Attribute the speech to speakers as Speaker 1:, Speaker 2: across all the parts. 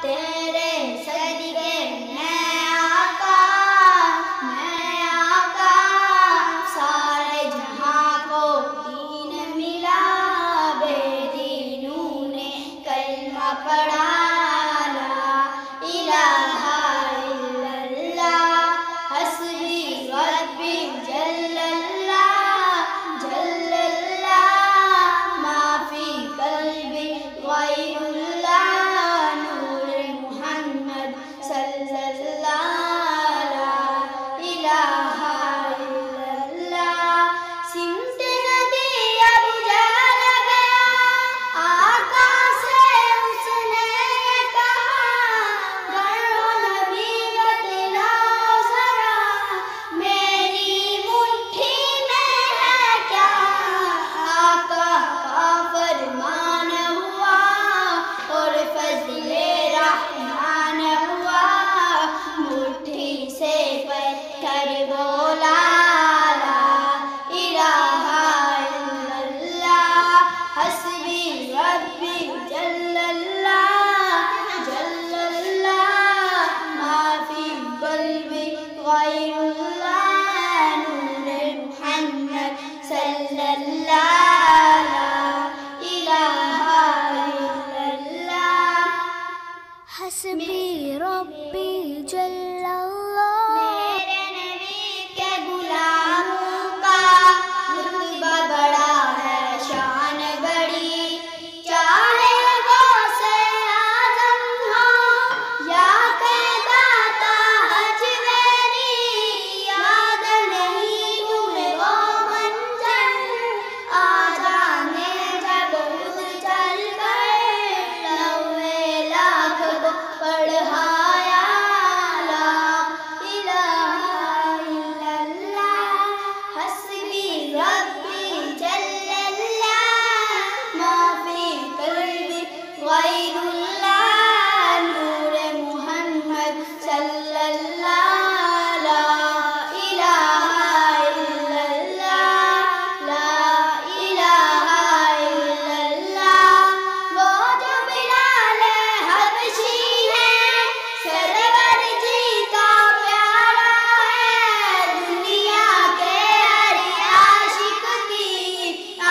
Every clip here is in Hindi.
Speaker 1: तेरे सदके मैं आका, सारे जहां को दीन मिला, बेदीनों ने कलमा पढ़ा, ला इलाहा इल्लल्लाह, हस्बी रब्बी जल्लल्लाह, माफी कल्बी गैरुल्लाह, नूर मुहम्मद सल्लल्लाह, ला इलाहा इल्लल्लाह। सिमटे नदी अब जल गया, आका से उसने कहा, गढ़ो नबी बतलाओ जरा, मेरी मुट्ठी में है क्या। आका का फरमान हुआ और फज़ले रहमान हुआ, मुट्ठी से पत्थर बोला, ला इलाहा इल्लल्लाह, हस्बी रब्बी जल्लल्लाह, माफी कल्बी गैरुल्लाह, नूर मुहम्मद सल्लल्लाह, ला इलाहा इल्लल्लाह, हस्बी रब्बी जल्लल्लाह। मेरे नबी के गुलामों का रुतबा बड़ा है, शान बड़ी, चाहे वो से आज़म हो या के दाता हजवेरी, याद नहीं तुम्हें वो मंजर, आ जाने जब खुद चल गए, नव्वे लाख को पढ़ाया, ला इलाहा इल्लल्लाह, हस्बी रब्बी जल्लल्लाह, माफी कल्बी गैरुल्लाह, नूर मुहम्मद सल्लल्लाह, ला इलाहा इल्लल्लाह, ला इलाहा इल्लल्लाह। वो जो बिलाल हबशी है, सरवर जी का प्यारा है, दुनिया के हर आशिक की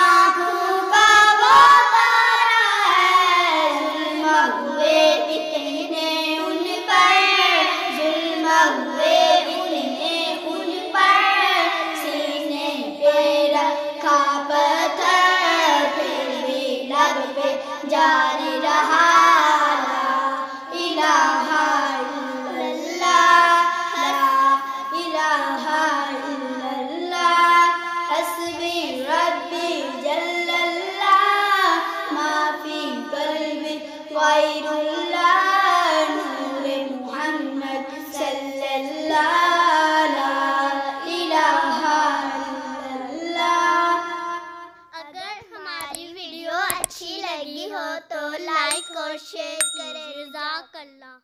Speaker 1: आँखों का वो तारा है, जुल्म हुए इतने उन पर, जुल्म हुए इतने उन पर, सीने पे रखा पत्थर, फिर भी लब पे जारी रहा, ला इलाहा इल्लल्लाह, ला इलाहा इल्लल्लाह, हस्बी रब्बी जल्लल्लाह, माफी कल्बी गैरुल्लाह, नूर मुहम्मद सल्लल्लाह, ला इलाहा इल्लल्लाह। अगर हमारी वीडियो अच्छी लगी हो तो लाइक और शेयर करें। जज़ाक अल्लाह।